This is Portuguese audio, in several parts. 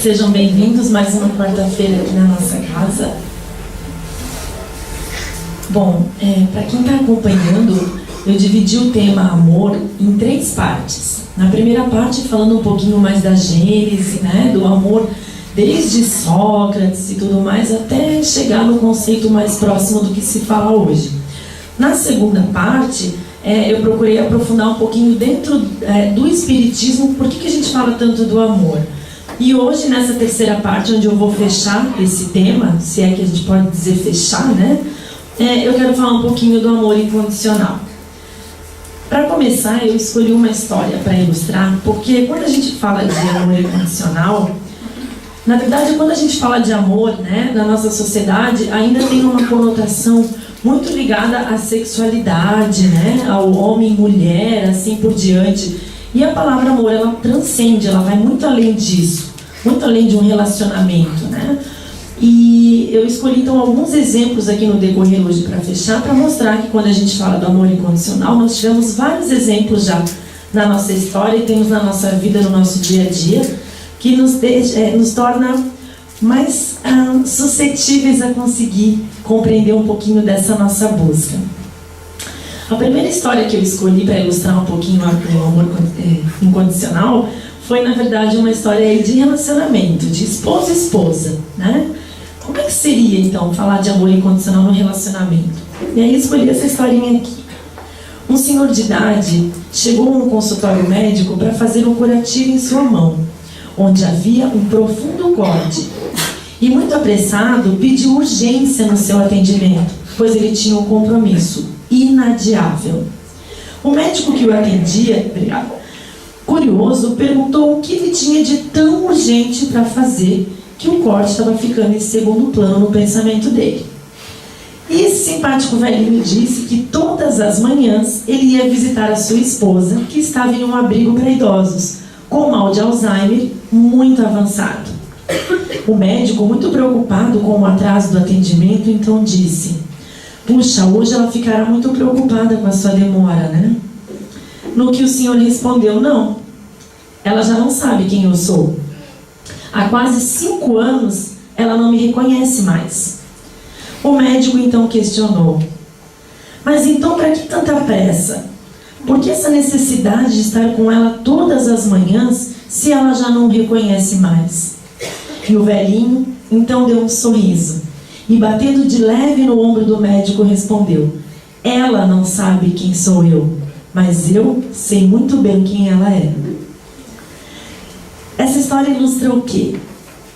Sejam bem-vindos mais uma quarta-feira aqui na nossa casa. Bom, para quem está acompanhando, eu dividi o tema amor em 3 partes. Na primeira parte, falando um pouquinho mais da gênese, né, do amor, desde Sócrates e tudo mais, até chegar no conceito mais próximo do que se fala hoje. Na segunda parte, eu procurei aprofundar um pouquinho dentro do espiritismo, por que a gente fala tanto do amor. E hoje, nessa terceira parte, onde eu vou fechar esse tema, se é que a gente pode dizer fechar, né? Eu quero falar um pouquinho do amor incondicional. Para começar, eu escolhi uma história para ilustrar, porque quando a gente fala de amor incondicional, na verdade, quando a gente fala de amor, né, na nossa sociedade, ainda tem uma conotação muito ligada à sexualidade, né, ao homem, mulher, assim por diante. E a palavra amor, ela transcende, ela vai muito além disso, muito além de um relacionamento, né? E eu escolhi então alguns exemplos aqui no decorrer hoje para fechar, para mostrar que quando a gente fala do amor incondicional, nós tivemos vários exemplos já na nossa história e temos na nossa vida, no nosso dia a dia, que nos torna mais suscetíveis a conseguir compreender um pouquinho dessa nossa busca. A primeira história que eu escolhi para ilustrar um pouquinho o amor incondicional foi, na verdade, uma história de relacionamento, de esposo e esposa, né? Como é que seria, então, falar de amor incondicional no relacionamento? E aí escolhi essa historinha aqui. Um senhor de idade chegou a um consultório médico para fazer um curativo em sua mão, onde havia um profundo corte. E muito apressado, pediu urgência no seu atendimento, pois ele tinha um compromisso inadiável. O médico que o atendia, curioso, perguntou o que ele tinha de tão urgente para fazer, que o corte estava ficando em segundo plano no pensamento dele. E esse simpático velhinho disse que todas as manhãs ele ia visitar a sua esposa, que estava em um abrigo para idosos, com mal de Alzheimer muito avançado. O médico, muito preocupado com o atraso do atendimento, então disse: "Puxa, hoje ela ficará muito preocupada com a sua demora, né?" No que o senhor respondeu: "Não, ela já não sabe quem eu sou. Há quase 5 anos ela não me reconhece mais." O médico então questionou: "Mas então para que tanta pressa? Por que essa necessidade de estar com ela todas as manhãs se ela já não o reconhece mais?" E o velhinho então deu um sorriso e, batendo de leve no ombro do médico, respondeu: "Ela não sabe quem sou eu, mas eu sei muito bem quem ela é." Essa história ilustra o quê?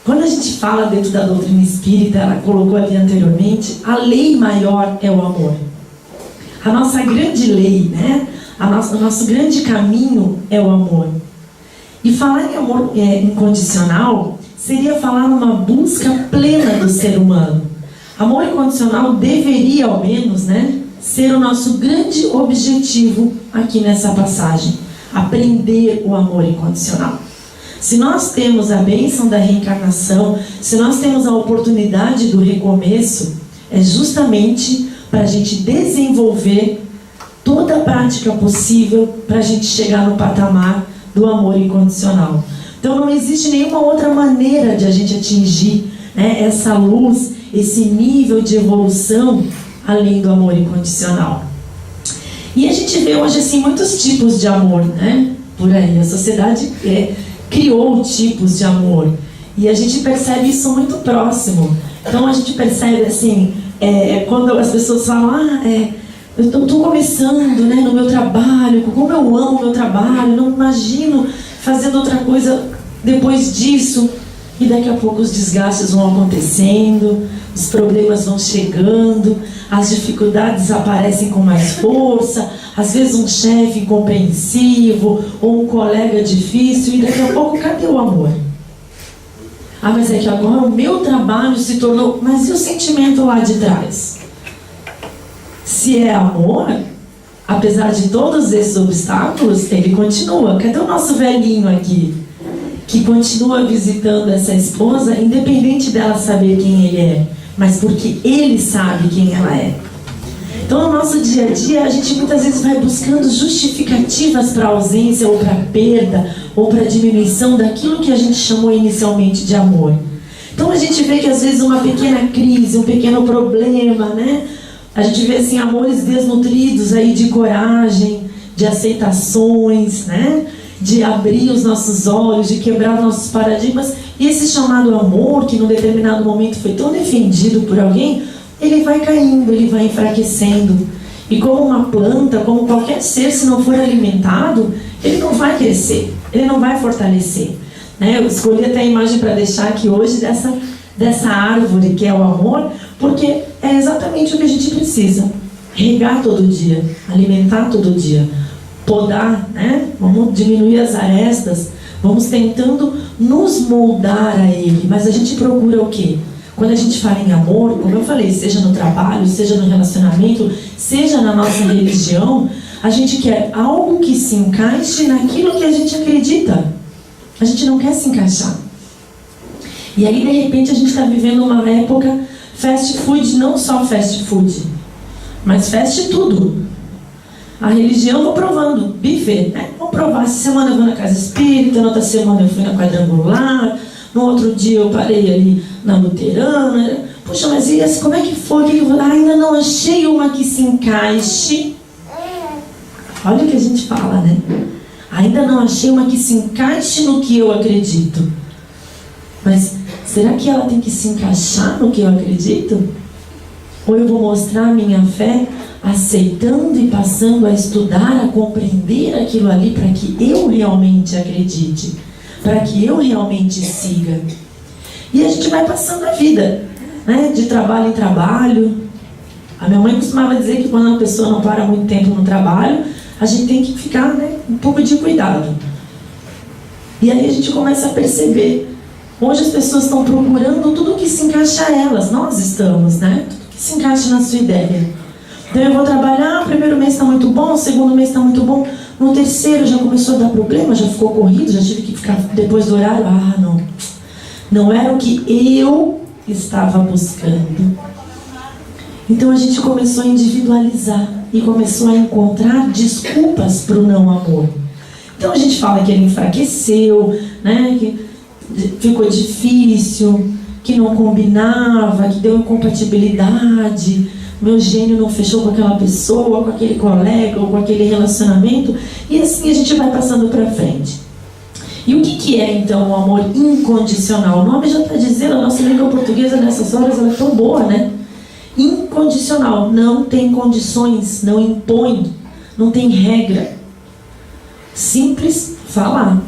Quando a gente fala dentro da doutrina espírita, ela colocou ali anteriormente, a lei maior é o amor. A nossa grande lei, né? O nosso grande caminho é o amor. E falar em amor incondicional seria falar numa busca plena do ser humano. Amor incondicional deveria, ao menos, né, ser o nosso grande objetivo aqui nessa passagem. Aprender o amor incondicional. Se nós temos a bênção da reencarnação, se nós temos a oportunidade do recomeço, é justamente para a gente desenvolver toda a prática possível para a gente chegar no patamar do amor incondicional. Então não existe nenhuma outra maneira de a gente atingir, né, essa luz, esse nível de evolução além do amor incondicional. E a gente vê hoje assim muitos tipos de amor, né? Por aí a sociedade criou tipos de amor e a gente percebe isso muito próximo. Então a gente percebe assim, quando as pessoas falam: eu estou começando, né, no meu trabalho, como eu amo o meu trabalho, não imagino fazendo outra coisa depois disso. E daqui a pouco os desgastes vão acontecendo, os problemas vão chegando, as dificuldades aparecem com mais força, às vezes um chefe incompreensivo ou um colega difícil, e daqui a pouco, cadê o amor? Mas é que agora o meu trabalho se tornou... Mas e o sentimento lá de trás? Se é amor, apesar de todos esses obstáculos, ele continua. Cadê o nosso velhinho aqui? Que continua visitando essa esposa, independente dela saber quem ele é, mas porque ele sabe quem ela é. Então, no nosso dia a dia, a gente muitas vezes vai buscando justificativas para a ausência, ou para a perda, ou para a diminuição daquilo que a gente chamou inicialmente de amor. Então, a gente vê que às vezes uma pequena crise, um pequeno problema, né? A gente vê assim, amores desnutridos aí de coragem, de aceitações, né? De abrir os nossos olhos, de quebrar nossos paradigmas. E esse chamado amor, que num determinado momento foi tão defendido por alguém, ele vai caindo, ele vai enfraquecendo. E como uma planta, como qualquer ser, se não for alimentado, ele não vai crescer, ele não vai fortalecer. Né? Eu escolhi até a imagem para deixar aqui hoje dessa árvore que é o amor, porque é exatamente o que a gente precisa. Regar todo dia, alimentar todo dia, podar, né? Vamos diminuir as arestas, vamos tentando nos moldar a ele. Mas a gente procura o quê? Quando a gente fala em amor, como eu falei, seja no trabalho, seja no relacionamento, seja na nossa religião, a gente quer algo que se encaixe naquilo que a gente acredita. A gente não quer se encaixar. E aí, de repente, a gente está vivendo uma época fast food, não só fast food, mas fast tudo. A religião eu vou provando, buffet, né? Vou provar, essa semana eu vou na casa espírita, na outra semana eu fui na quadrangular, no outro dia eu parei ali na luterana. Puxa, mas e esse, como é que foi? Que eu vou... ainda não achei uma que se encaixe. Olha o que a gente fala, né? Ainda não achei uma que se encaixe no que eu acredito. Mas será que ela tem que se encaixar no que eu acredito? Ou eu vou mostrar a minha fé aceitando e passando a estudar, a compreender aquilo ali para que eu realmente acredite, para que eu realmente siga. E a gente vai passando a vida, né? De trabalho em trabalho. A minha mãe costumava dizer que quando uma pessoa não para muito tempo no trabalho, a gente tem que ficar, né, um pouco de cuidado. E aí a gente começa a perceber. Hoje as pessoas estão procurando tudo que se encaixa a elas. Nós estamos, né? Tudo que se encaixa na sua ideia. Então eu vou trabalhar, o primeiro mês está muito bom, o segundo mês está muito bom, no terceiro já começou a dar problema, já ficou corrido, já tive que ficar depois do horário. Ah, não. Não era o que eu estava buscando. Então a gente começou a individualizar e começou a encontrar desculpas para o não amor. Então a gente fala que ele enfraqueceu, né? Que ficou difícil, que não combinava, que deu incompatibilidade, meu gênio não fechou com aquela pessoa, com aquele colega ou com aquele relacionamento, e assim a gente vai passando para frente. E o que é então o amor incondicional? O nome já está dizendo, a nossa língua portuguesa nessas horas ela é tão boa, né? Incondicional, não tem condições, não impõe, não tem regra. Simples falar.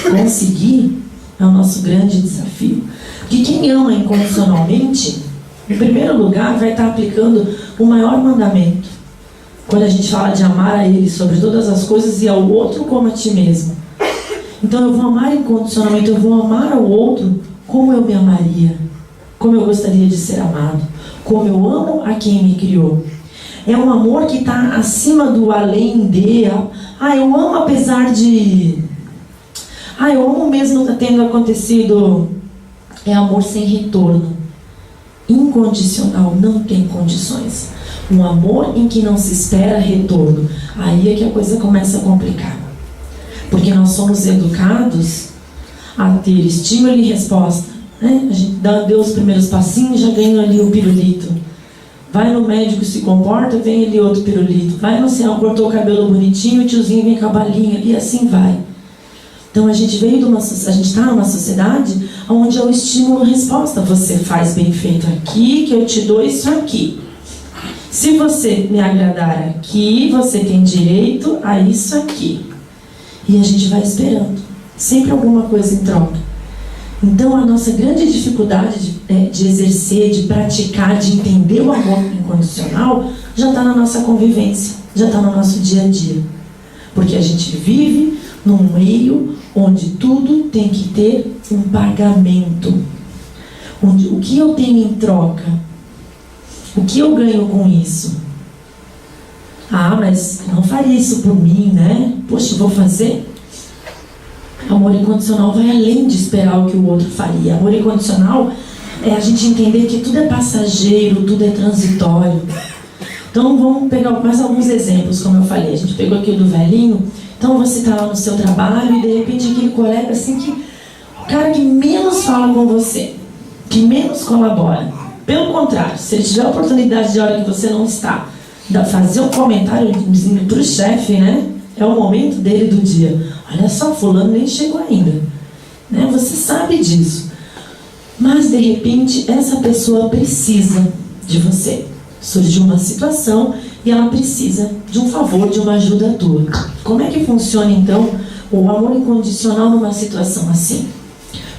Conseguir é o nosso grande desafio. Porque quem ama incondicionalmente, em primeiro lugar, vai estar aplicando o maior mandamento. Quando a gente fala de amar a Ele sobre todas as coisas e ao outro como a ti mesmo. Então eu vou amar incondicionalmente, eu vou amar ao outro como eu me amaria, como eu gostaria de ser amado, como eu amo a quem me criou. É um amor que está acima do além de... eu amo apesar de... eu amo mesmo tendo acontecido... É amor sem retorno. Incondicional, não tem condições. Um amor em que não se espera retorno. Aí é que a coisa começa a complicar. Porque nós somos educados a ter estímulo e resposta, né? A gente deu os primeiros passinhos, já ganha ali o pirulito. Vai no médico, se comporta, vem ali outro pirulito. Vai no céu, cortou o cabelo bonitinho, o tiozinho vem com a balinha, e assim vai. Então a gente está numa sociedade onde é o estímulo-resposta. Você faz bem feito aqui, que eu te dou isso aqui. Se você me agradar aqui, você tem direito a isso aqui. E a gente vai esperando. Sempre alguma coisa em troca. Então a nossa grande dificuldade de exercer, de praticar, de entender o amor incondicional, já está na nossa convivência, já está no nosso dia a dia. Porque a gente vive num meio onde tudo tem que ter um pagamento. Onde, o que eu tenho em troca? O que eu ganho com isso? Mas não faria isso por mim, né? Poxa, vou fazer? Amor incondicional vai além de esperar o que o outro faria. Amor incondicional é a gente entender que tudo é passageiro, tudo é transitório. Então Então vamos pegar mais alguns exemplos, como eu falei. A gente pegou aqui o do velhinho. Então você está lá no seu trabalho e de repente aquele colega assim que... o cara que menos fala com você, que menos colabora. Pelo contrário, se ele tiver a oportunidade de hora que você não está, fazer um comentário para o chefe, né? É o momento dele do dia. Olha só, fulano nem chegou ainda. Né? Você sabe disso. Mas de repente essa pessoa precisa de você. Surgiu uma situação e ela precisa de um favor, de uma ajuda tua. Como é que funciona então o amor incondicional numa situação assim?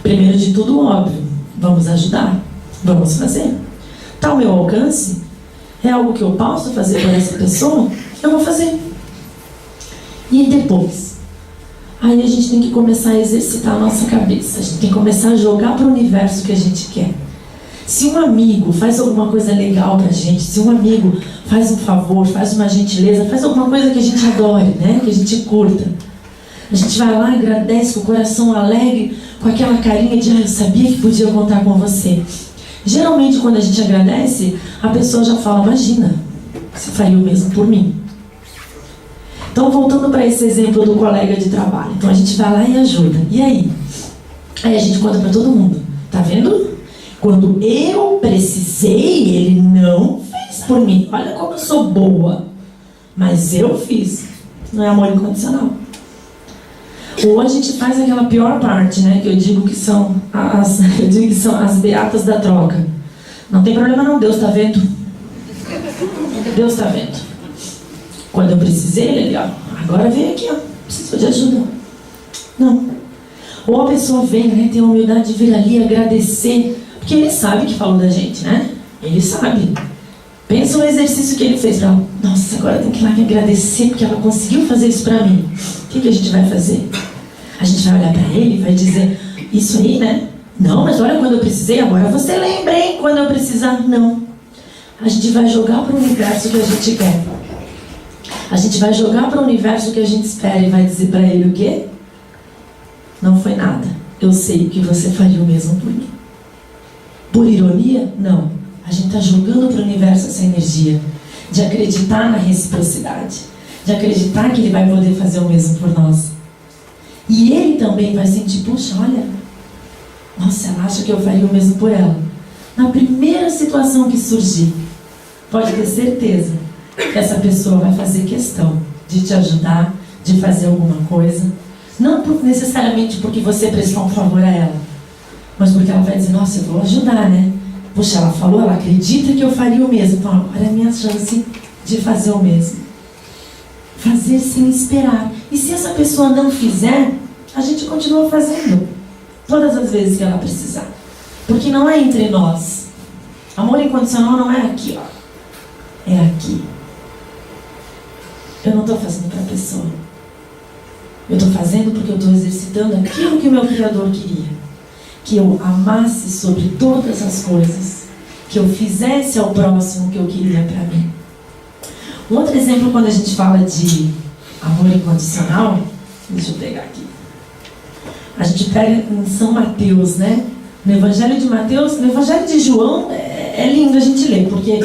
Primeiro de tudo, óbvio, vamos ajudar, vamos fazer. Está ao meu alcance? É algo que eu posso fazer por essa pessoa? Eu vou fazer. E depois? Aí a gente tem que começar a exercitar a nossa cabeça. A gente tem que começar a jogar para o universo que a gente quer. Se um amigo faz alguma coisa legal pra gente, se um amigo faz um favor, faz uma gentileza, faz alguma coisa que a gente adore, né? Que a gente curta. A gente vai lá, agradece com o coração alegre, com aquela carinha de eu sabia que podia contar com você. Geralmente quando a gente agradece, a pessoa já fala, imagina, você faria o mesmo por mim. Então voltando para esse exemplo do colega de trabalho. Então a gente vai lá e ajuda. E aí? Aí a gente conta para todo mundo. Tá vendo? Quando eu precisei, ele não fez por mim. Olha como eu sou boa. Mas eu fiz. Não é amor incondicional. Ou a gente faz aquela pior parte, né? Que eu digo que são as beatas da troca. Não tem problema não, Deus está vendo. Deus está vendo. Quando eu precisei, ele ó, agora vem aqui, ó. Precisou de ajuda. Não. Ou a pessoa vem, né? Tem a humildade de vir ali agradecer. Porque ele sabe que falou da gente, né? Ele sabe. Pensa no exercício que ele fez pra ela. Nossa, agora tem que ir lá me agradecer porque ela conseguiu fazer isso pra mim. O que a gente vai fazer? A gente vai olhar pra ele e vai dizer, isso aí, né? Não, mas olha quando eu precisei, agora você lembra, hein? Quando eu precisar, não. A gente vai jogar pro universo que a gente quer. A gente vai jogar pro universo que a gente espera e vai dizer pra ele o quê? Não foi nada. Eu sei que você faria o mesmo por mim. Por ironia? Não. A gente está jogando para o universo essa energia de acreditar na reciprocidade, de acreditar que ele vai poder fazer o mesmo por nós. E ele também vai sentir, puxa, olha, nossa, ela acha que eu faria o mesmo por ela. Na primeira situação que surgir, pode ter certeza que essa pessoa vai fazer questão de te ajudar, de fazer alguma coisa. Não necessariamente porque você prestou um favor a ela, mas porque ela vai dizer, nossa, eu vou ajudar, né? Puxa, ela falou, ela acredita que eu faria o mesmo. Então, agora é a minha chance de fazer o mesmo. Fazer sem esperar. E se essa pessoa não fizer, a gente continua fazendo. Todas as vezes que ela precisar. Porque não é entre nós. Amor incondicional não é aqui, ó. É aqui. Eu não estou fazendo para a pessoa. Eu estou fazendo porque eu estou exercitando aquilo que o meu Criador queria. Que eu amasse sobre todas as coisas, que eu fizesse ao próximo o que eu queria para mim. Um outro exemplo, quando a gente fala de amor incondicional, deixa eu pegar aqui. A gente pega em São Mateus, né? No Evangelho de Mateus, no Evangelho de João é lindo a gente ler, porque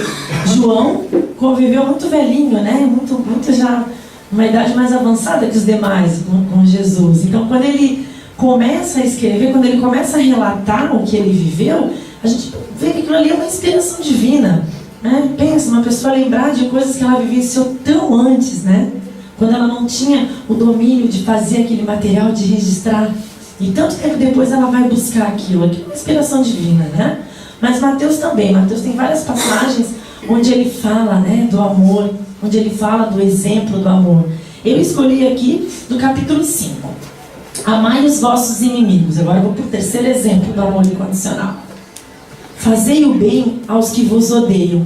João conviveu muito velhinho, né? Muito já, uma idade mais avançada que os demais com Jesus. Então, quando ele começa a escrever, quando ele começa a relatar o que ele viveu, a gente vê que aquilo ali é uma inspiração divina, né? Pensa, uma pessoa lembrar de coisas que ela vivenciou tão antes, né? Quando ela não tinha o domínio de fazer aquele material, de registrar. E tanto tempo depois ela vai buscar aquilo. Aquilo é uma inspiração divina, né? Mas Mateus também. Mateus tem várias passagens onde ele fala, né, do amor, onde ele fala do exemplo do amor. Eu escolhi aqui do capítulo 5. Amai os vossos inimigos. Agora eu vou para o terceiro exemplo do amor incondicional. Fazei o bem aos que vos odeiam,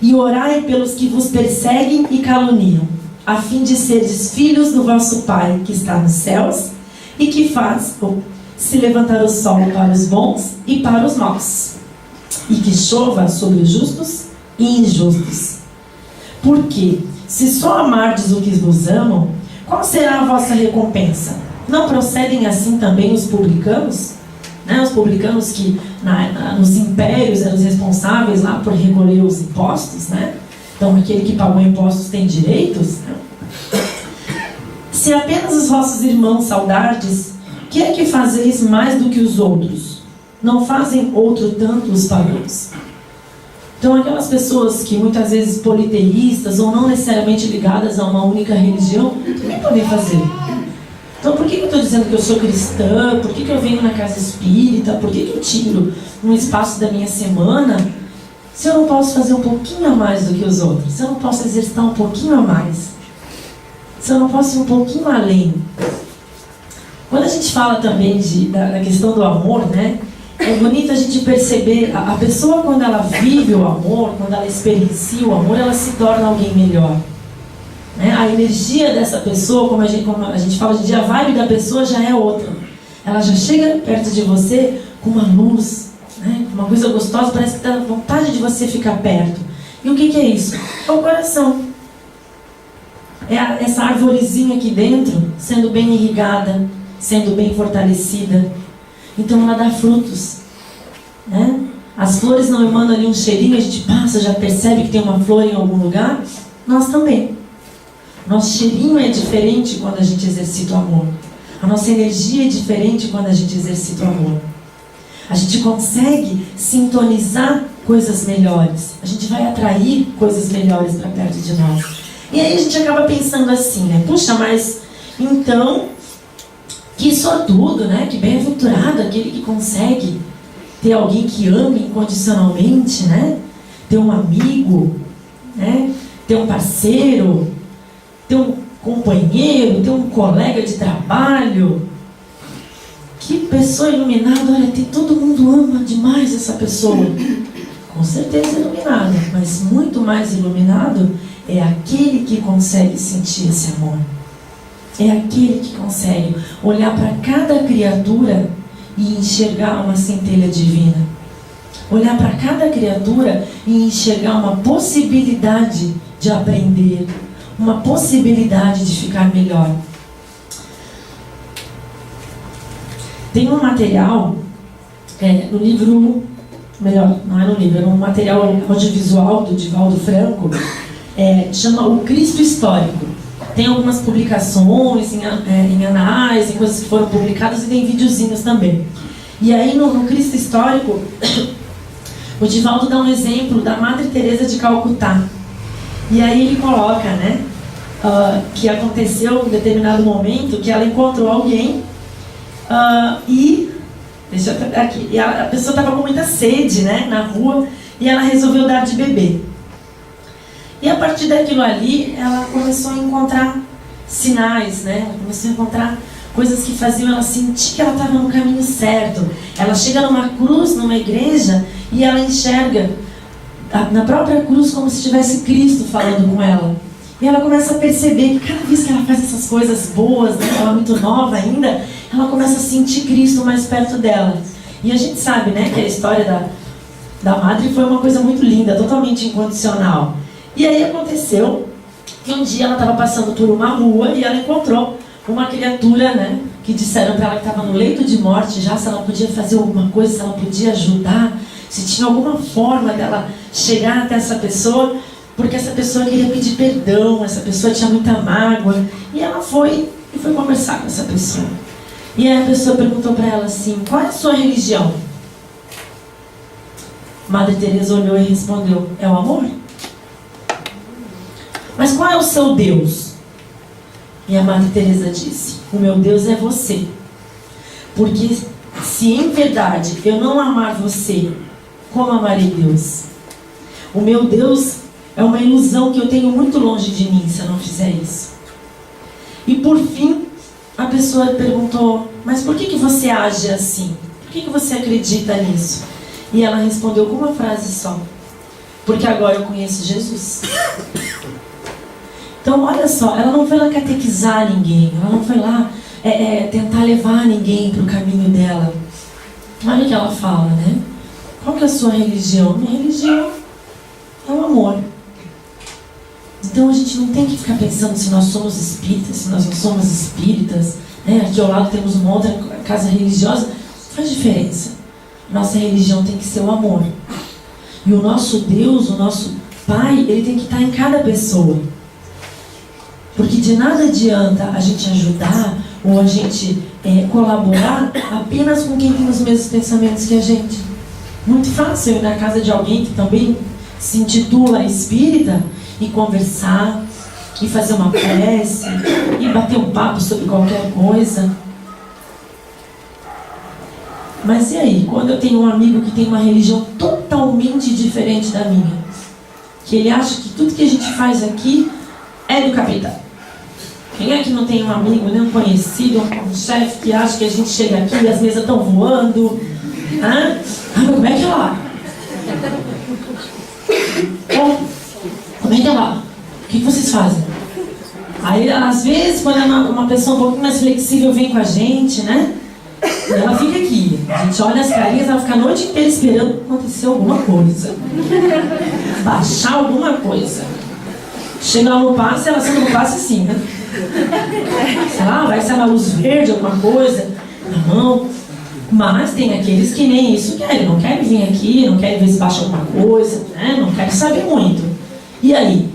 e orai pelos que vos perseguem e caluniam, a fim de serdes filhos do vosso Pai que está nos céus, e que faz se levantar o sol para os bons e para os maus, e que chova sobre os justos e injustos. Porque, se só amardes o que vos amam, qual será a vossa recompensa? Não procedem assim também os publicanos? Né? Os publicanos que nos impérios eram os responsáveis lá por recolher os impostos, né? Então aquele que pagou impostos tem direitos? Se apenas os vossos irmãos saudardes, que é que fazeis mais do que os outros? Não fazem outro tanto os pagãos? Então aquelas pessoas que muitas vezes politeístas ou não necessariamente ligadas a uma única religião, também podem fazer. Então por que eu estou dizendo que eu sou cristã? Por que eu venho na casa espírita? Por que eu tiro um espaço da minha semana se eu não posso fazer um pouquinho a mais do que os outros? Se eu não posso exercitar um pouquinho a mais? Se eu não posso ir um pouquinho além? Quando a gente fala também da questão do amor, né? É bonito a gente perceber, a pessoa quando ela vive o amor, quando ela experiencia o amor, ela se torna alguém melhor. Né? A energia dessa pessoa, como a gente fala hoje em dia, a vibe da pessoa já é outra. Ela já chega perto de você com uma luz, né? Uma coisa gostosa, parece que dá vontade de você ficar perto. E o que é isso? É o coração. É essa arvorezinha aqui dentro, sendo bem irrigada, sendo bem fortalecida. Então ela dá frutos, né? As flores não emanam ali um cheirinho, a gente passa, já percebe que tem uma flor em algum lugar. Nós também. Nosso cheirinho é diferente quando a gente exercita o amor. A nossa energia é diferente quando a gente exercita o amor. A gente consegue sintonizar coisas melhores. A gente vai atrair coisas melhores para perto de nós. E aí a gente acaba pensando assim, né? Puxa, mas então, que sortudo, né? Que bem-aventurado aquele que consegue ter alguém que ama incondicionalmente, né? Ter um amigo, né? Ter um parceiro, ter um companheiro, ter um colega de trabalho. Que pessoa iluminada, olha, todo mundo ama demais essa pessoa. Com certeza iluminado, mas muito mais iluminado é aquele que consegue sentir esse amor. É aquele que consegue olhar para cada criatura e enxergar uma centelha divina. Olhar para cada criatura e enxergar uma possibilidade de aprender, uma possibilidade de ficar melhor. Tem um material no livro, melhor, não é no livro, é um material audiovisual do Divaldo Franco, chama O Cristo Histórico. Tem algumas publicações em anais, em coisas que foram publicadas, e tem videozinhos também. E aí no Cristo Histórico, o Divaldo dá um exemplo da Madre Teresa de Calcutá. E aí ele coloca, né, que aconteceu em determinado momento que ela encontrou alguém e a pessoa estava com muita sede, né, na rua, e ela resolveu dar de beber. E a partir daquilo ali, ela começou a encontrar sinais, né? Ela começou a encontrar coisas que faziam ela sentir que ela estava no caminho certo. Ela chega numa cruz, numa igreja, e ela enxerga na própria cruz como se tivesse Cristo falando com ela. E ela começa a perceber que cada vez que ela faz essas coisas boas, né, ela é muito nova ainda, ela começa a sentir Cristo mais perto dela. E a gente sabe, né, que a história da Madre foi uma coisa muito linda, totalmente incondicional. E aí aconteceu que um dia ela estava passando por uma rua e ela encontrou uma criatura, né, que disseram para ela que estava no leito de morte já, se ela podia fazer alguma coisa, se ela podia ajudar, se tinha alguma forma dela chegar até essa pessoa, porque essa pessoa queria pedir perdão, essa pessoa tinha muita mágoa. E ela foi conversar com essa pessoa. E aí a pessoa perguntou para ela assim: qual é a sua religião? Madre Teresa olhou e respondeu: é o amor. Mas qual é o seu Deus? E a Madre Teresa disse: o meu Deus é você. Porque se em verdade eu não amar você, como amarei Deus? O meu Deus é uma ilusão que eu tenho muito longe de mim se eu não fizer isso. E por fim, a pessoa perguntou: mas por que você age assim? Por que você acredita nisso? E ela respondeu com uma frase só: porque agora eu conheço Jesus. Então, olha só, ela não foi lá catequizar ninguém, ela não foi lá tentar levar ninguém para o caminho dela. Olha o que ela fala, né? Qual que é a sua religião? Minha religião é o amor. Então a gente não tem que ficar pensando se nós somos espíritas, se nós não somos espíritas, né? Aqui ao lado temos uma outra casa religiosa. Não faz diferença. Nossa religião tem que ser o amor. E o nosso Deus, o nosso Pai, ele tem que estar em cada pessoa. Porque de nada adianta a gente ajudar ou a gente colaborar apenas com quem tem os mesmos pensamentos que a gente. Muito fácil ir na casa de alguém que também se intitula espírita e conversar, e fazer uma prece, e bater um papo sobre qualquer coisa. Mas e aí, quando eu tenho um amigo que tem uma religião totalmente diferente da minha, que ele acha que tudo que a gente faz aqui é do capitão? Quem é que não tem um amigo, nem um conhecido, um chefe que acha que a gente chega aqui e as mesas estão voando? Hã? Mas como é que é lá? Como é que é lá? O que vocês fazem? Aí, às vezes, quando é uma pessoa um pouquinho mais flexível vem com a gente, né? E ela fica aqui. A gente olha as carinhas, ela fica a noite inteira esperando acontecer alguma coisa. Baixar alguma coisa. Chega lá no passe, ela sendo no passe assim, né? Sei lá, vai ser na luz verde, alguma coisa, na mão. Mas tem aqueles que nem isso querem. Não querem vir aqui, não querem ver se baixa alguma coisa, né? Não querem saber muito. E aí?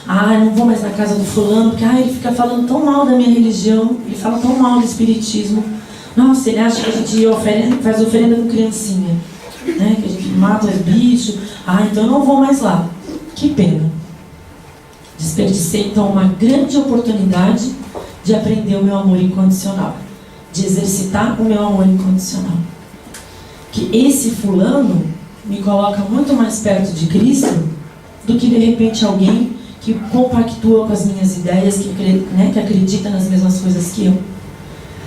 Não vou mais na casa do fulano, porque ele fica falando tão mal da minha religião, ele fala tão mal do espiritismo. Nossa, ele acha que a gente faz oferenda com criancinha, né? Que a gente mata os bichos. Então eu não vou mais lá. Que pena. Desperdicei então uma grande oportunidade de aprender o meu amor incondicional, de exercitar o meu amor incondicional. Que esse fulano me coloca muito mais perto de Cristo do que de repente alguém que compactua com as minhas ideias, que acredita nas mesmas coisas que eu.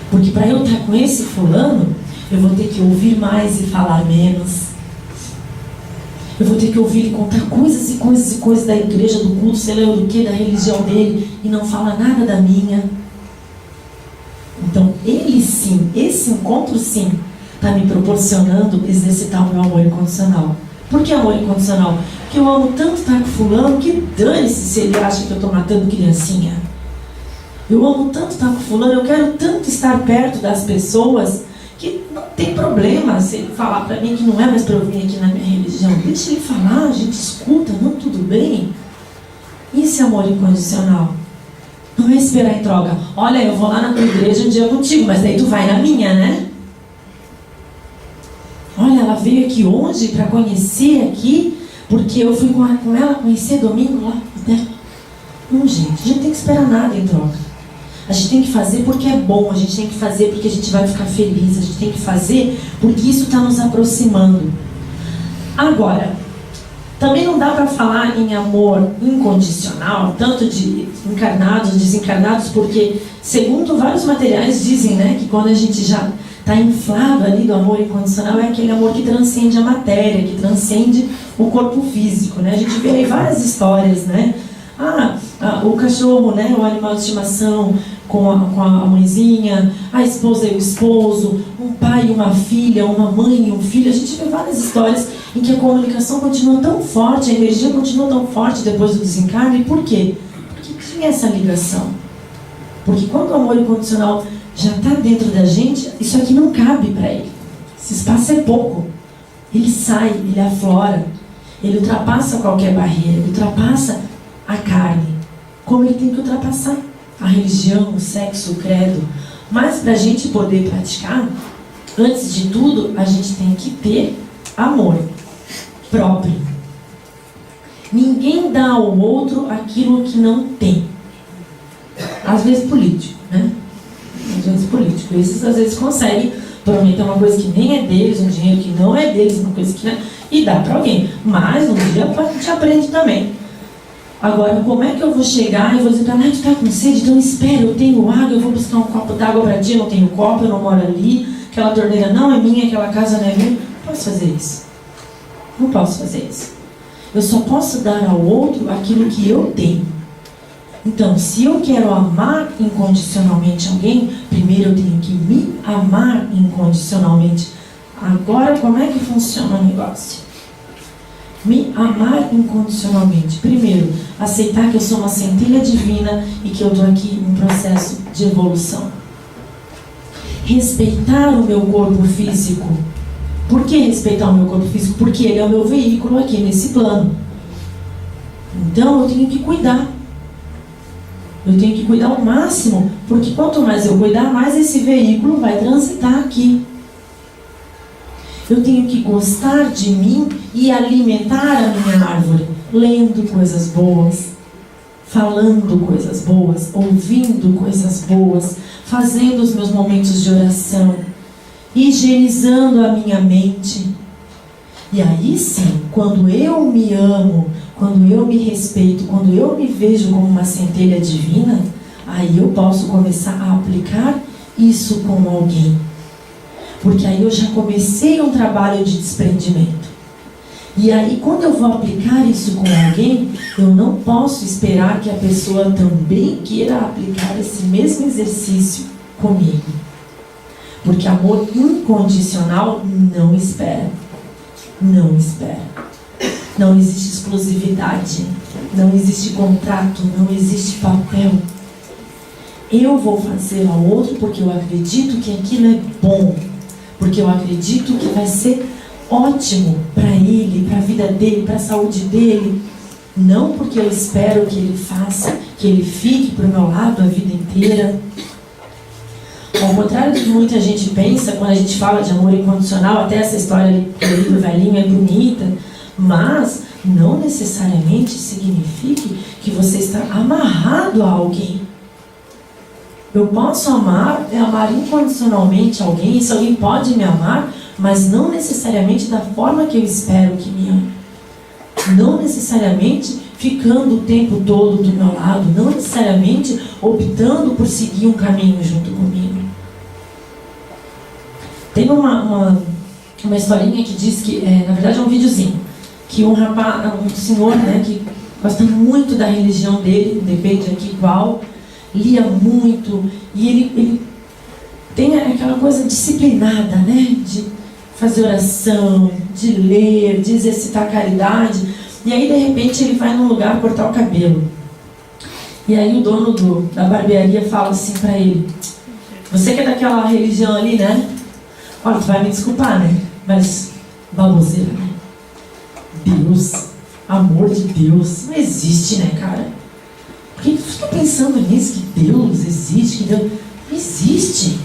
Porque para eu estar com esse fulano, eu vou ter que ouvir mais e falar menos. Eu vou ter que ouvir ele contar coisas e coisas e coisas da igreja, do culto, sei lá do que, da religião dele, e não fala nada da minha. Então, ele sim, esse encontro sim, está me proporcionando exercitar o meu amor incondicional. Por que amor incondicional? Porque eu amo tanto estar com fulano que dane-se se ele acha que eu estou matando criancinha. Eu amo tanto estar com fulano, eu quero tanto estar perto das pessoas que não tem problema se ele falar para mim que não é mais para eu vir aqui na minha religião. Deixa ele falar, a gente escuta, não, tudo bem. Isso é amor incondicional. Não é esperar em troca. Olha, eu vou lá na tua igreja um dia contigo, mas daí tu vai na minha, né? Olha, ela veio aqui hoje para conhecer aqui, porque eu fui com ela conhecer domingo lá. Não, gente, a gente não tem que esperar nada em troca. A gente tem que fazer porque é bom, a gente tem que fazer porque a gente vai ficar feliz, a gente tem que fazer porque isso está nos aproximando. Agora, também não dá para falar em amor incondicional, tanto de encarnados, desencarnados, porque, segundo vários materiais, dizem, né, que quando a gente já está inflado ali do amor incondicional, é aquele amor que transcende a matéria, que transcende o corpo físico, né? A gente vê aí várias histórias, né? O cachorro, né, o animal de estimação com a mãezinha, a esposa e o esposo, um pai e uma filha, uma mãe e um filho. A gente vê várias histórias em que a comunicação continua tão forte, a energia continua tão forte depois do desencarne. E por quê? Porque tinha essa ligação. Porque quando o amor incondicional já está dentro da gente, isso aqui não cabe para ele. Esse espaço é pouco. Ele sai, ele aflora, ele ultrapassa qualquer barreira, ele ultrapassa a carne, como ele tem que ultrapassar a religião, o sexo, o credo. Mas para a gente poder praticar, antes de tudo, a gente tem que ter amor próprio. Ninguém dá ao outro aquilo que não tem. Às vezes político, né? Às vezes político. Esses às vezes conseguem prometer uma coisa que nem é deles, um dinheiro que não é deles, uma coisa que não é, e dá para alguém. Mas um dia a gente aprende também. Agora, como é que eu vou chegar e vou dizer para ela, tu tá com sede? Então espera, eu tenho água, eu vou buscar um copo d'água para ti, eu não tenho copo, eu não moro ali, aquela torneira não é minha, aquela casa não é minha. Não posso fazer isso. Não posso fazer isso. Eu só posso dar ao outro aquilo que eu tenho. Então, se eu quero amar incondicionalmente alguém, primeiro eu tenho que me amar incondicionalmente. Agora, como é que funciona o negócio? Me amar incondicionalmente. Primeiro, aceitar que eu sou uma centelha divina e que eu estou aqui em processo de evolução. Respeitar o meu corpo físico. Por que respeitar o meu corpo físico? Porque ele é o meu veículo aqui nesse plano. Então eu tenho que cuidar. Eu tenho que cuidar ao máximo, porque quanto mais eu cuidar, mais esse veículo vai transitar aqui. Eu tenho que gostar de mim e alimentar a minha árvore, lendo coisas boas, falando coisas boas, ouvindo coisas boas, fazendo os meus momentos de oração, higienizando a minha mente. E aí sim, quando eu me amo, quando eu me respeito, quando eu me vejo como uma centelha divina, aí eu posso começar a aplicar isso com alguém. Porque aí eu já comecei um trabalho de desprendimento. E aí quando eu vou aplicar isso com alguém, eu não posso esperar que a pessoa também queira aplicar esse mesmo exercício comigo. Porque amor incondicional não espera. Não espera. Não existe exclusividade, não existe contrato, não existe papel. Eu vou fazer ao outro porque eu acredito que aquilo é bom, porque eu acredito que vai ser ótimo para ele, para a vida dele, para a saúde dele. Não porque eu espero que ele faça, que ele fique para o meu lado a vida inteira. Ao contrário do que muita gente pensa, quando a gente fala de amor incondicional, até essa história ali do velhinho é bonita, mas não necessariamente signifique que você está amarrado a alguém. Eu posso amar incondicionalmente alguém, e se alguém pode me amar, mas não necessariamente da forma que eu espero que me ame. Não necessariamente ficando o tempo todo do meu lado, não necessariamente optando por seguir um caminho junto comigo. Tem uma historinha que diz que, na verdade é um videozinho, que um rapaz, um senhor, né, que gosta muito da religião dele, depende aqui qual, lia muito, e ele tem aquela coisa disciplinada, né, de fazer oração, de ler, de exercitar a caridade, e aí de repente ele vai num lugar cortar o cabelo. E aí o dono da barbearia fala assim pra ele: você que é daquela religião ali, né? Olha, tu vai me desculpar, né? Mas baboseira, né? Deus, amor de Deus, não existe, né, cara? Por que tu fica pensando nisso, que Deus existe, que Deus... Não existe.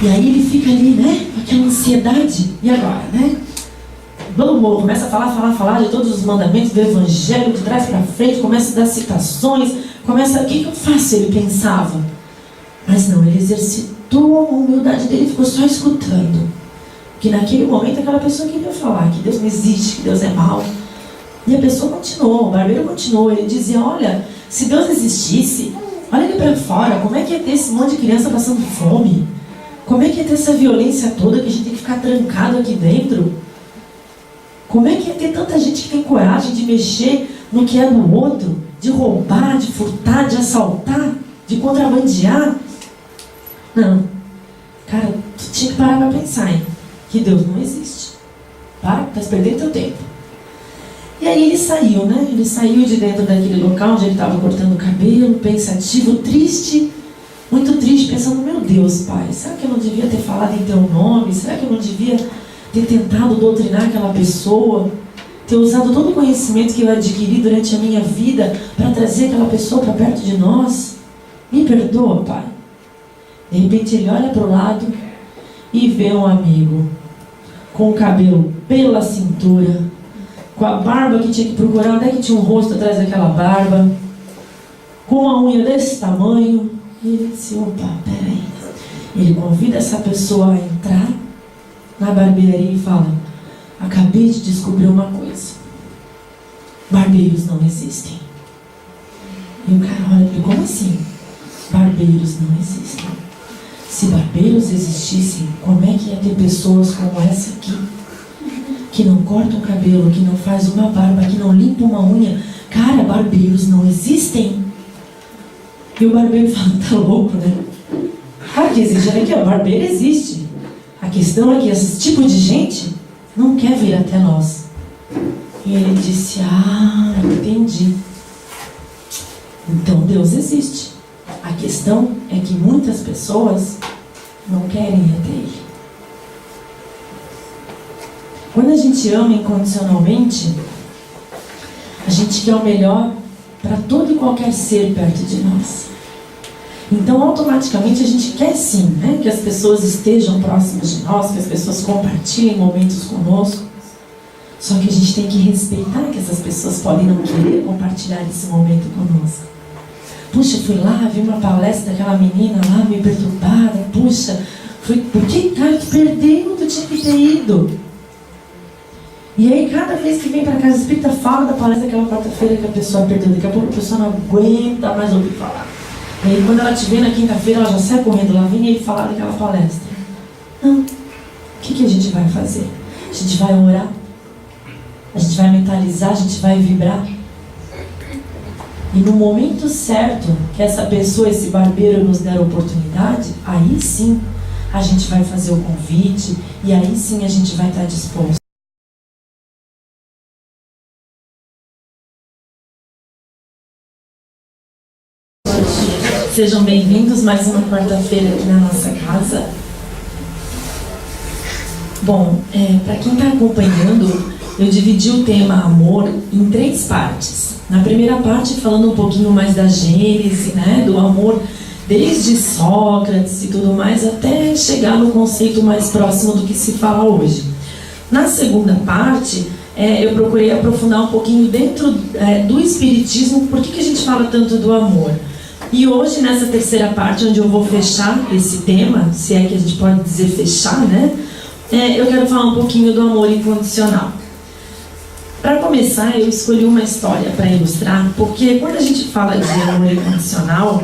E aí ele fica ali, né, aquela ansiedade. E agora, né? Começa a falar de todos os mandamentos do Evangelho, de trás para frente, começa a dar citações, o que eu faço? Ele pensava. Mas não, ele exercitou a humildade dele, ficou só escutando. Que naquele momento aquela pessoa queria falar que Deus não existe, que Deus é mau. E a pessoa continuou, o barbeiro continuou. Ele dizia: olha, se Deus existisse, olha ali para fora, como é que ia ter esse monte de criança passando fome? Como é que ia ter essa violência toda que a gente tem que ficar trancado aqui dentro? Como é que ia ter tanta gente que tem coragem de mexer no que é do outro? De roubar, de furtar, de assaltar, de contrabandear? Não. Cara, tu tinha que parar para pensar, hein? Que Deus não existe. Para, tá perdendo teu tempo. E aí ele saiu, né? Ele saiu de dentro daquele local onde ele estava cortando o cabelo, pensativo, triste, muito triste, pensando: meu Deus, pai, será que eu não devia ter falado em teu nome? Será que eu não devia ter tentado doutrinar aquela pessoa? Ter usado todo o conhecimento que eu adquiri durante a minha vida para trazer aquela pessoa para perto de nós? Me perdoa, pai. De repente ele olha para o lado e vê um amigo com o cabelo pela cintura, com a barba que tinha que procurar onde é que tinha um rosto atrás daquela barba, com uma unha desse tamanho. E ele disse: opa, peraí. Ele convida essa pessoa a entrar na barbearia e fala: acabei de descobrir uma coisa, barbeiros não existem. E o cara olha e diz: como assim? Barbeiros não existem. Se barbeiros existissem, como é que ia ter pessoas como essa aqui, que não cortam o cabelo, que não faz uma barba, que não limpa uma unha? Cara, barbeiros não existem. E o barbeiro fala: tá louco, né? Claro que existe, olha aqui, ó, barbeiro existe. A questão é que esse tipo de gente não quer vir até nós. E ele disse: ah, entendi. Então Deus existe. A questão é que muitas pessoas não querem ir até Ele. Quando a gente ama incondicionalmente, a gente quer o melhor para todo e qualquer ser perto de nós. Então, automaticamente, a gente quer sim, né, que as pessoas estejam próximas de nós, que as pessoas compartilhem momentos conosco. Só que a gente tem que respeitar que essas pessoas podem não querer compartilhar esse momento conosco. Puxa, fui lá, vi uma palestra daquela menina lá, meio perturbada. Puxa, por que, cara, tu perdeu? Tu tinha que ter ido. E aí, cada vez que vem para casa espírita, fala da palestra daquela quarta-feira que a pessoa perdeu. Daqui a pouco a pessoa não aguenta mais ouvir falar. E aí, quando ela te vê na quinta-feira, ela já sai correndo lá, vem ele falar daquela palestra. Não. O que a gente vai fazer? A gente vai orar? A gente vai mentalizar? A gente vai vibrar? E no momento certo que essa pessoa, esse barbeiro nos der a oportunidade, aí sim a gente vai fazer o convite e aí sim a gente vai estar disposto. Sejam bem-vindos mais uma quarta-feira aqui na nossa casa. Bom, para quem está acompanhando, eu dividi o tema amor em 3 partes. Na primeira parte, falando um pouquinho mais da gênese, né, do amor, desde Sócrates e tudo mais, até chegar no conceito mais próximo do que se fala hoje. Na segunda parte, eu procurei aprofundar um pouquinho dentro do espiritismo, por que a gente fala tanto do amor. E hoje, nessa terceira parte, onde eu vou fechar esse tema, se é que a gente pode dizer fechar, né, eu quero falar um pouquinho do amor incondicional. Para começar, eu escolhi uma história para ilustrar, porque quando a gente fala de amor incondicional,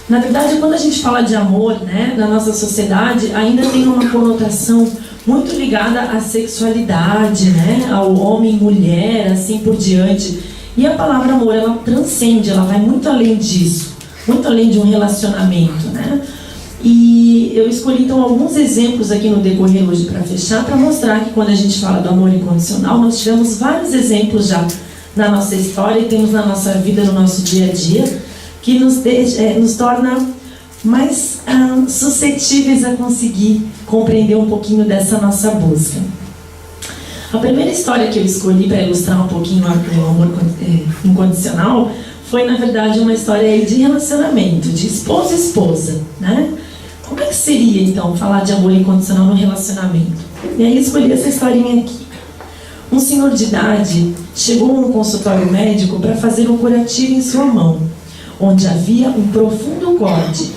na verdade, quando a gente fala de amor, né, na nossa sociedade, ainda tem uma conotação muito ligada à sexualidade, né, ao homem e mulher, assim por diante. E a palavra amor, ela transcende, ela vai muito além disso, muito além de um relacionamento, né? E eu escolhi então alguns exemplos aqui no decorrer hoje para fechar, para mostrar que quando a gente fala do amor incondicional, nós tivemos vários exemplos já na nossa história e temos na nossa vida, no nosso dia a dia, que nos torna mais suscetíveis a conseguir compreender um pouquinho dessa nossa busca. A primeira história que eu escolhi para ilustrar um pouquinho o amor incondicional foi, na verdade, uma história de relacionamento, de esposo e esposa, né? Como é que seria, então, falar de amor incondicional no relacionamento? E aí escolhi essa historinha aqui. Um senhor de idade chegou a um consultório médico para fazer um curativo em sua mão, onde havia um profundo corte.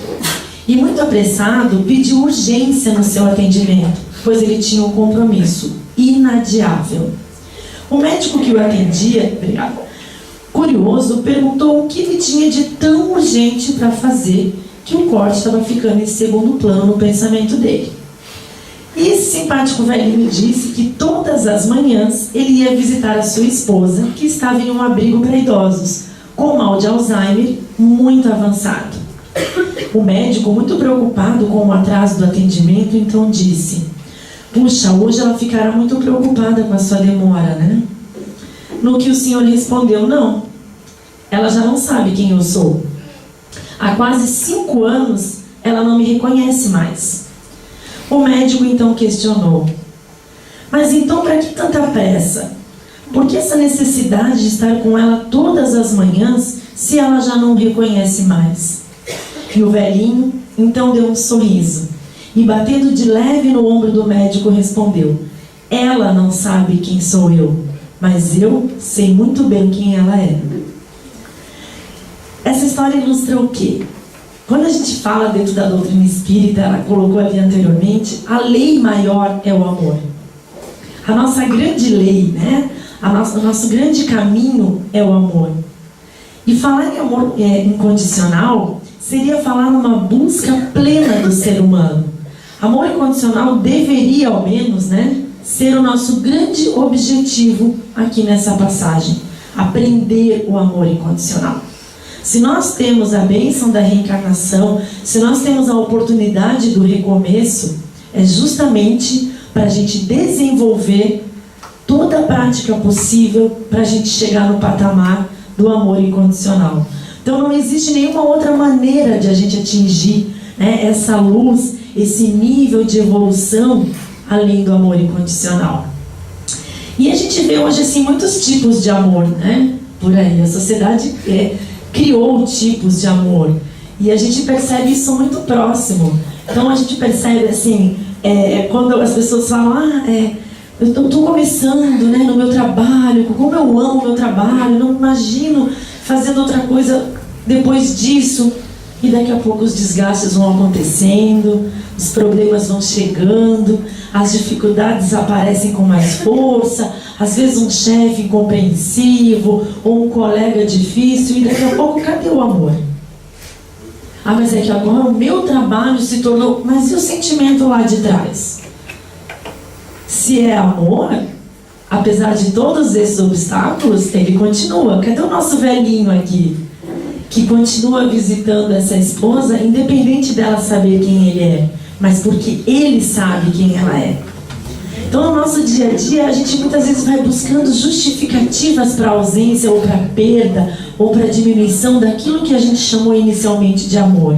E, muito apressado, pediu urgência no seu atendimento, pois ele tinha um compromisso inadiável. O médico que o atendia, curioso, perguntou o que ele tinha de tão urgente para fazer, que o corte estava ficando em segundo plano no pensamento dele. E esse simpático velhinho disse que todas as manhãs ele ia visitar a sua esposa, que estava em um abrigo para idosos, com mal de Alzheimer muito avançado. O médico, muito preocupado com o atraso do atendimento, então disse: puxa, hoje ela ficará muito preocupada com a sua demora, né? No que o senhor respondeu: não, ela já não sabe quem eu sou. Há quase 5 anos ela não me reconhece mais. O médico então questionou: mas então para que tanta pressa? Por que essa necessidade de estar com ela todas as manhãs se ela já não o reconhece mais? E o velhinho então deu um sorriso e, batendo de leve no ombro do médico, respondeu: ela não sabe quem sou eu, mas eu sei muito bem quem ela é. Essa história ilustra o quê? Quando a gente fala dentro da doutrina espírita, ela colocou ali anteriormente, a lei maior é o amor. A nossa grande lei, né? O nosso grande caminho é o amor. E falar em amor incondicional seria falar numa busca plena do ser humano. Amor incondicional deveria, ao menos, né, ser o nosso grande objetivo aqui nessa passagem. Aprender o amor incondicional. Se nós temos a bênção da reencarnação, se nós temos a oportunidade do recomeço, é justamente para a gente desenvolver toda a prática possível para a gente chegar no patamar do amor incondicional. Então não existe nenhuma outra maneira de a gente atingir, né, essa luz, esse nível de evolução além do amor incondicional. E a gente vê hoje assim muitos tipos de amor, né? por aí. A sociedade criou tipos de amor. E a gente percebe isso muito próximo. Então a gente percebe assim, quando as pessoas falam, eu estou começando, né, no meu trabalho, como eu amo o meu trabalho, não imagino fazendo outra coisa depois disso. E daqui a pouco os desgastes vão acontecendo, os problemas vão chegando, as dificuldades aparecem com mais força, às vezes um chefe incompreensivo, ou um colega difícil, e daqui a pouco, cadê o amor? Mas é que agora o meu trabalho se tornou... Mas e o sentimento lá de trás? Se é amor, apesar de todos esses obstáculos, ele continua. Cadê o nosso velhinho aqui? Que continua visitando essa esposa, independente dela saber quem ele é, mas porque ele sabe quem ela é. Então, no nosso dia a dia, a gente muitas vezes vai buscando justificativas para a ausência, ou para a perda, ou para a diminuição daquilo que a gente chamou inicialmente de amor.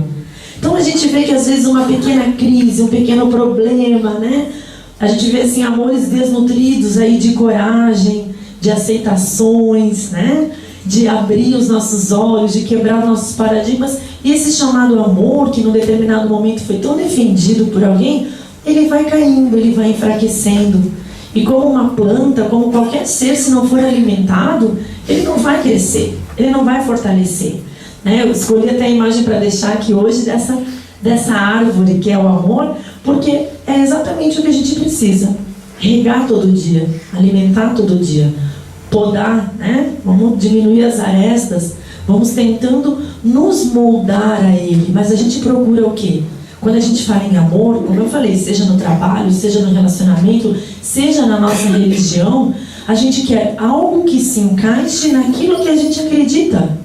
Então, a gente vê que às vezes uma pequena crise, um pequeno problema, né? A gente vê assim, amores desnutridos aí de coragem, de aceitações, né? De abrir os nossos olhos, de quebrar nossos paradigmas. E esse chamado amor, que num determinado momento foi tão defendido por alguém, ele vai caindo, ele vai enfraquecendo. E como uma planta, como qualquer ser, se não for alimentado, ele não vai crescer, ele não vai fortalecer. Né? Eu escolhi até a imagem para deixar aqui hoje dessa árvore que é o amor, porque é exatamente o que a gente precisa. Regar todo dia, alimentar todo dia, podar, né? Vamos diminuir as arestas, vamos tentando nos moldar a ele. Mas a gente procura o quê? Quando a gente fala em amor, como eu falei, seja no trabalho, seja no relacionamento, seja na nossa religião, a gente quer algo que se encaixe naquilo que a gente acredita.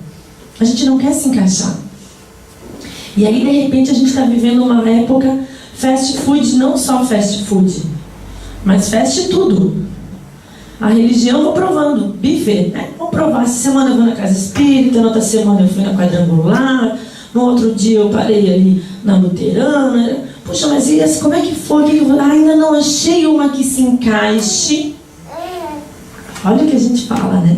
A gente não quer se encaixar. E aí, de repente, a gente está vivendo uma época fast food, não só fast food, mas fast tudo. A religião eu vou provando, buffet, né? Vou provar, essa semana eu vou na casa espírita, na outra semana eu fui na quadrangular, no outro dia eu parei ali na luterana. Puxa, mas e esse, como é que foi? Ainda não achei uma que se encaixe. Olha o que a gente fala, né?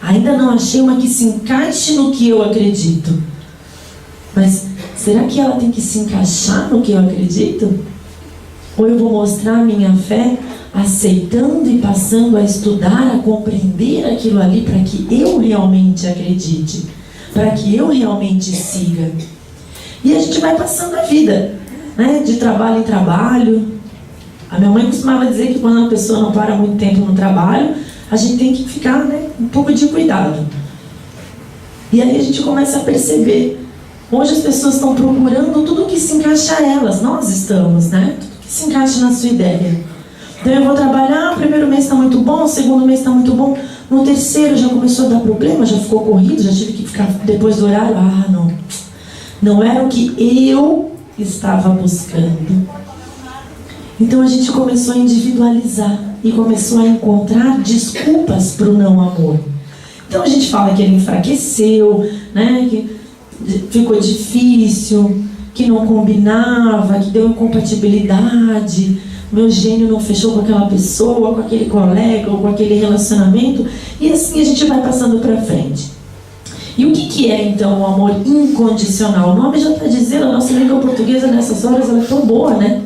Ainda não achei uma que se encaixe no que eu acredito. Mas será que ela tem que se encaixar no que eu acredito? Ou eu vou mostrar a minha fé aceitando e passando a estudar, a compreender aquilo ali para que eu realmente acredite, para que eu realmente siga. E a gente vai passando a vida, né? De trabalho em trabalho. A minha mãe costumava dizer que quando uma pessoa não para muito tempo no trabalho, a gente tem que ficar, né, um pouco de cuidado. E aí a gente começa a perceber. Hoje as pessoas estão procurando tudo que se encaixa a elas. Nós estamos, né? Tudo que se encaixa na sua ideia. Então eu vou trabalhar, o primeiro mês está muito bom, o segundo mês está muito bom, no terceiro já começou a dar problema, já ficou corrido, já tive que ficar depois do horário. Não era o que eu estava buscando. Então a gente começou a individualizar e começou a encontrar desculpas para o não amor. Então a gente fala que ele enfraqueceu, né? Que ficou difícil, que não combinava, que deu incompatibilidade, meu gênio não fechou com aquela pessoa, com aquele colega ou com aquele relacionamento, e assim a gente vai passando para frente. E o que é então o amor incondicional? O nome já está dizendo, a nossa língua portuguesa nessas horas ela é tão boa, né?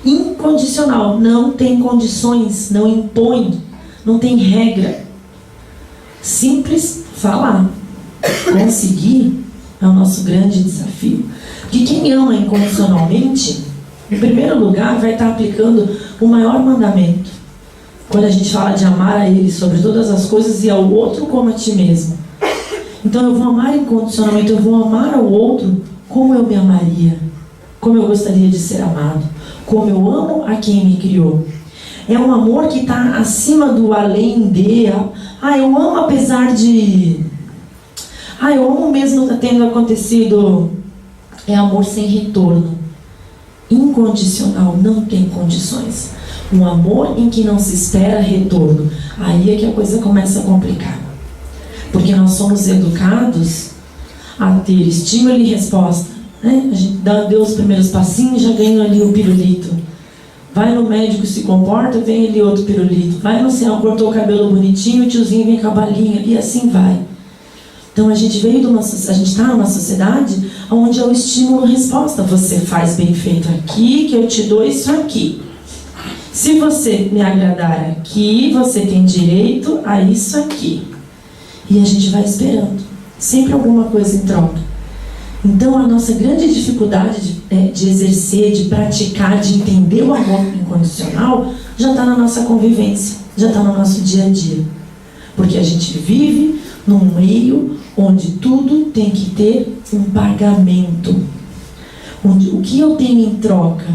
Incondicional, não tem condições, não impõe, não tem regra. Simples falar. Conseguir é o nosso grande desafio. Porque quem ama incondicionalmente, em primeiro lugar, vai estar aplicando o maior mandamento. Quando a gente fala de amar a Ele sobre todas as coisas e ao outro como a ti mesmo. Então eu vou amar incondicionalmente, eu vou amar ao outro como eu me amaria, como eu gostaria de ser amado, como eu amo a quem me criou. É um amor que está acima do além de... eu amo apesar de... eu amo mesmo tendo acontecido. É amor sem retorno. Incondicional, não tem condições. Um amor em que não se espera retorno. Aí é que a coisa começa a complicar. Porque nós somos educados a ter estímulo e resposta, né? A gente deu os primeiros passinhos e já ganha ali o pirulito. Vai no médico, se comporta, vem ele outro pirulito. Vai no céu, cortou o cabelo bonitinho, o tiozinho vem com a balinha, e assim vai. Então a gente está numa sociedade onde é o estímulo-resposta. Você faz bem feito aqui, que eu te dou isso aqui. Se você me agradar aqui, você tem direito a isso aqui. E a gente vai esperando. Sempre alguma coisa em troca. Então a nossa grande dificuldade de exercer, de praticar, de entender o amor incondicional já está na nossa convivência, já está no nosso dia a dia. Porque a gente vive num meio onde tudo tem que ter um pagamento. Onde, o que eu tenho em troca?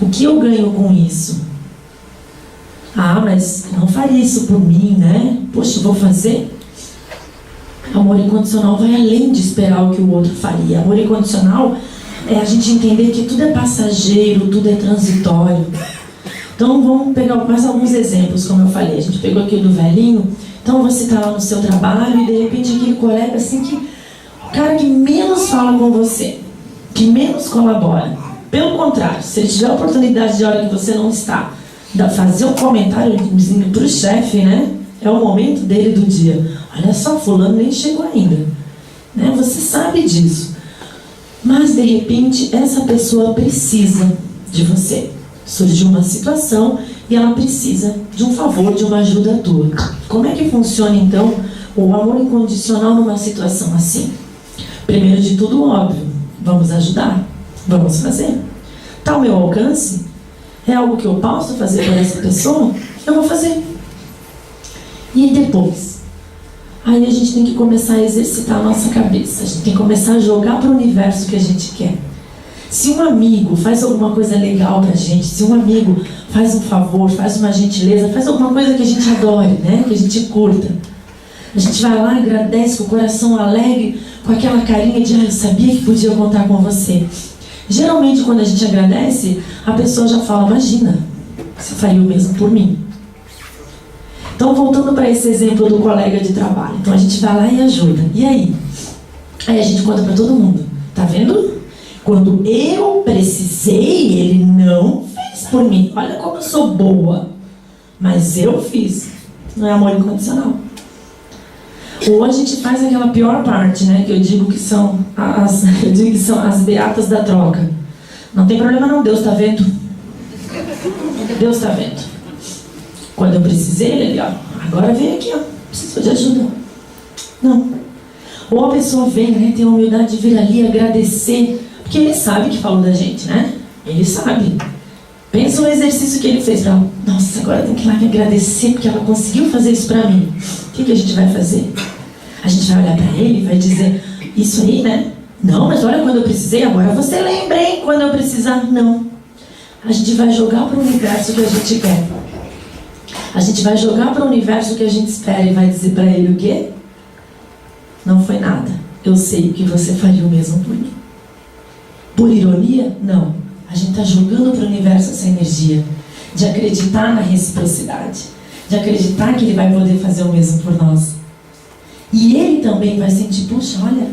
O que eu ganho com isso? Ah, mas não faria isso por mim, né? Poxa, vou fazer? Amor incondicional vai além de esperar o que o outro faria. Amor incondicional é a gente entender que tudo é passageiro, tudo é transitório. Então vamos pegar mais alguns exemplos, como eu falei. A gente pegou aqui do velhinho. Então você está lá no seu trabalho e de repente aquele colega assim que... O cara que menos fala com você, que menos colabora. Pelo contrário, se ele tiver a oportunidade de hora que você não está, fazer um comentário para o chefe, né? É o momento dele do dia. Olha só, fulano nem chegou ainda. Né? Você sabe disso. Mas, de repente, essa pessoa precisa de você. Surgiu uma situação e ela precisa de um favor, de uma ajuda tua. Como é que funciona, então, o amor incondicional numa situação assim? Primeiro de tudo, óbvio, vamos ajudar, vamos fazer. Está ao meu alcance? É algo que eu posso fazer por essa pessoa? Eu vou fazer. E depois? Aí a gente tem que começar a exercitar a nossa cabeça. A gente tem que começar a jogar para o universo que a gente quer. Se um amigo faz alguma coisa legal pra gente, se um amigo faz um favor, faz uma gentileza, faz alguma coisa que a gente adore, né? Que a gente curta. A gente vai lá, agradece com o coração alegre, com aquela carinha de eu sabia que podia contar com você. Geralmente quando a gente agradece, a pessoa já fala, imagina, você faria o mesmo por mim. Então voltando para esse exemplo do colega de trabalho. Então a gente vai lá e ajuda. E aí? Aí a gente conta para todo mundo. Tá vendo? Quando eu precisei, ele não fez por mim. Olha como eu sou boa. Mas eu fiz. Não é amor incondicional. Ou a gente faz aquela pior parte, né? Que eu digo que são as beatas da troca. Não tem problema não, Deus está vendo. Deus está vendo. Quando eu precisei, ele ali, ó. Agora vem aqui, ó. Precisou de ajuda. Não. Ou a pessoa vem, né? Tem a humildade de vir ali agradecer. Porque ele sabe que falou da gente, né? Ele sabe. Pensa no exercício que ele fez pra ela. Nossa, agora tem que ir lá me agradecer porque ela conseguiu fazer isso pra mim. O que a gente vai fazer? A gente vai olhar pra ele e vai dizer, isso aí, né? Não, mas olha quando eu precisei, agora você lembra, hein? Quando eu precisar, não. A gente vai jogar pro universo que a gente quer. A gente vai jogar pro universo que a gente espera e vai dizer pra ele o quê? Não foi nada. Eu sei que você faria o mesmo por mim. Por ironia? Não. A gente está jogando para o universo essa energia de acreditar na reciprocidade, de acreditar que ele vai poder fazer o mesmo por nós. E ele também vai sentir, puxa, olha,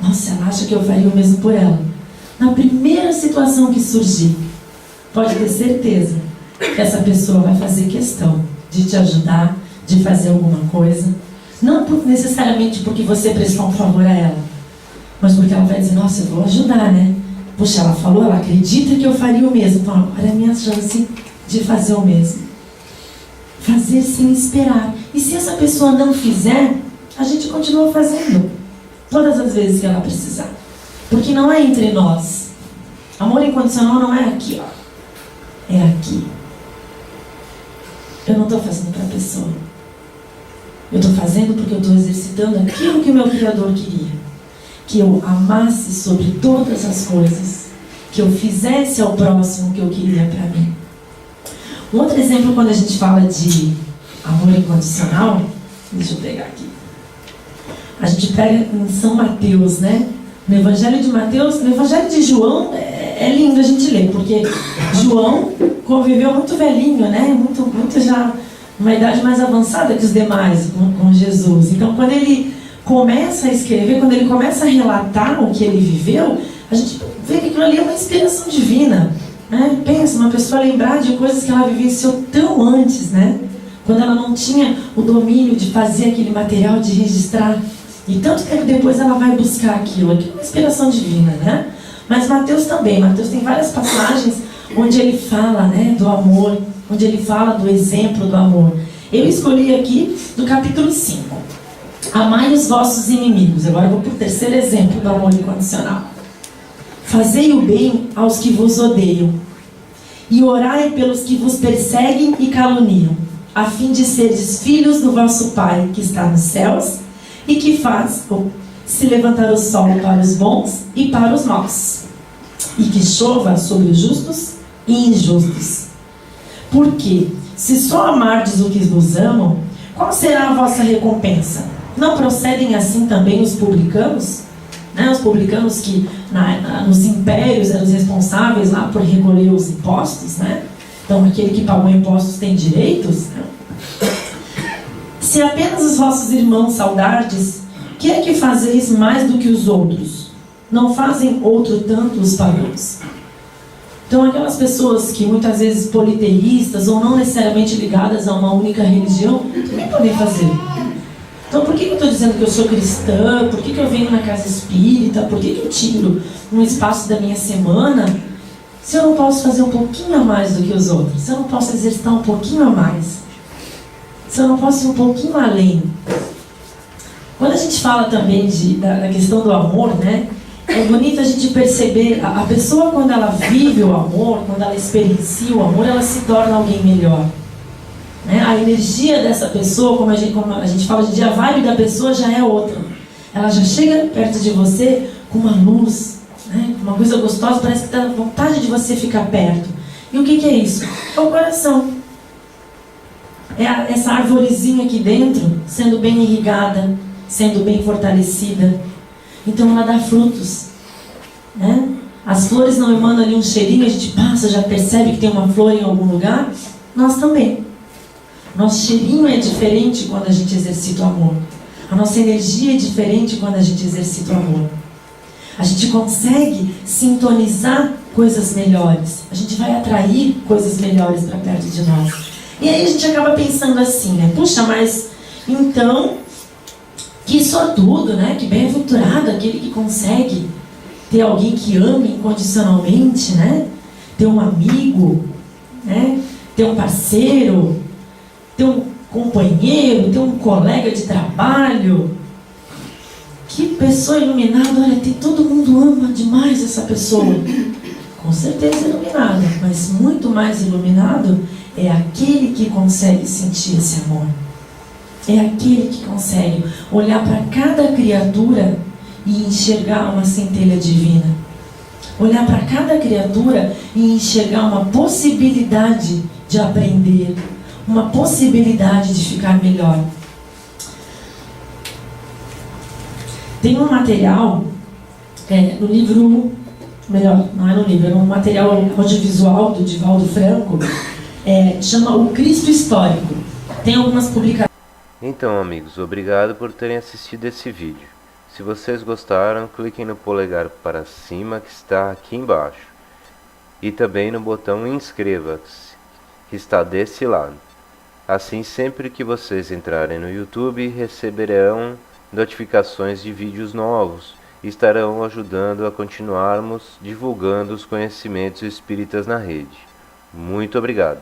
nossa, ela acha que eu faria o mesmo por ela. Na primeira situação que surgir, pode ter certeza que essa pessoa vai fazer questão de te ajudar, de fazer alguma coisa. Não necessariamente porque você prestou um favor a ela, mas porque ela vai dizer, nossa, eu vou ajudar, né? Puxa, ela falou, ela acredita que eu faria o mesmo. Então, olha a minha chance de fazer o mesmo. Fazer sem esperar. E se essa pessoa não fizer, a gente continua fazendo. Todas as vezes que ela precisar. Porque não é entre nós. Amor incondicional não é aqui, ó. É aqui. Eu não estou fazendo para a pessoa. Eu estou fazendo porque eu estou exercitando aquilo que o meu Criador queria. Que eu amasse sobre todas as coisas, que eu fizesse ao próximo o que eu queria para mim. Um outro exemplo, quando a gente fala de amor incondicional, deixa eu pegar aqui. A gente pega em São Mateus, né? No Evangelho de Mateus, no Evangelho de João, é lindo a gente ler, porque João conviveu muito velhinho, né? Muito já, uma idade mais avançada que os demais com Jesus. Então, quando ele começa a escrever, quando ele começa a relatar o que ele viveu, a gente vê que aquilo ali é uma inspiração divina. Né? Pensa, uma pessoa lembrar de coisas que ela vivenciou tão antes, né? Quando ela não tinha o domínio de fazer aquele material, de registrar. E tanto tempo depois ela vai buscar aquilo. Aquilo é uma inspiração divina, né? Mas Mateus também. Mateus tem várias passagens onde ele fala, né, do amor, onde ele fala do exemplo do amor. Eu escolhi aqui do capítulo 5. Amai os vossos inimigos. Agora eu vou para o terceiro exemplo do amor incondicional. Fazei o bem aos que vos odeiam, e orai pelos que vos perseguem e caluniam, a fim de seres filhos do vosso Pai que está nos céus, e que faz se levantar o sol para os bons e para os maus, e que chova sobre os justos e injustos. Porque, se só amardes o que vos amam, qual será a vossa recompensa? Não procedem assim também os publicanos? Né? Os publicanos que nos impérios eram os responsáveis lá por recolher os impostos, né? Então aquele que pagou impostos tem direitos, né? Se apenas os vossos irmãos saudardes, que é que fazeis mais do que os outros? Não fazem outro tanto os pagãos? Então aquelas pessoas que muitas vezes politeístas ou não necessariamente ligadas a uma única religião, também podem fazer. Então por que eu estou dizendo que eu sou cristã? Por que eu venho na casa espírita? Por que eu tiro um espaço da minha semana se eu não posso fazer um pouquinho a mais do que os outros? Se eu não posso exercitar um pouquinho a mais? Se eu não posso ir um pouquinho além? Quando a gente fala também da questão do amor, né? É bonito a gente perceber, a pessoa quando ela vive o amor, quando ela experiencia o amor, ela se torna alguém melhor. Né? A energia dessa pessoa, como a gente fala hoje em dia, a vibe da pessoa já é outra. Ela já chega perto de você com uma luz, né? Uma coisa gostosa, parece que dá vontade de você ficar perto. E o que é isso? É o coração. É essa arvorezinha aqui dentro, sendo bem irrigada, sendo bem fortalecida. Então ela dá frutos, né? As flores não emanam ali um cheirinho, a gente passa, já percebe que tem uma flor em algum lugar. Nós também. Nosso cheirinho é diferente quando a gente exercita o amor. A nossa energia é diferente quando a gente exercita o amor. A gente consegue sintonizar coisas melhores. A gente vai atrair coisas melhores para perto de nós. E aí a gente acaba pensando assim, né? Puxa, mas então, que sortudo, né? Que bem-aventurado aquele que consegue ter alguém que ame incondicionalmente, né? Ter um amigo, né? Ter um parceiro, ter um companheiro, ter um colega de trabalho. Que pessoa iluminada, olha, todo mundo ama demais essa pessoa. Com certeza iluminado, mas muito mais iluminado é aquele que consegue sentir esse amor. É aquele que consegue olhar para cada criatura e enxergar uma centelha divina. Olhar para cada criatura e enxergar uma possibilidade de aprender, uma possibilidade de ficar melhor. Tem um material no livro, melhor, não é no livro, é um material audiovisual do Divaldo Franco, chama O Cristo Histórico. Tem algumas publicações. Então, amigos, obrigado por terem assistido esse vídeo. Se vocês gostaram, cliquem no polegar para cima que está aqui embaixo. E também no botão inscreva-se, que está desse lado. Assim, sempre que vocês entrarem no YouTube, receberão notificações de vídeos novos e estarão ajudando a continuarmos divulgando os conhecimentos espíritas na rede. Muito obrigado.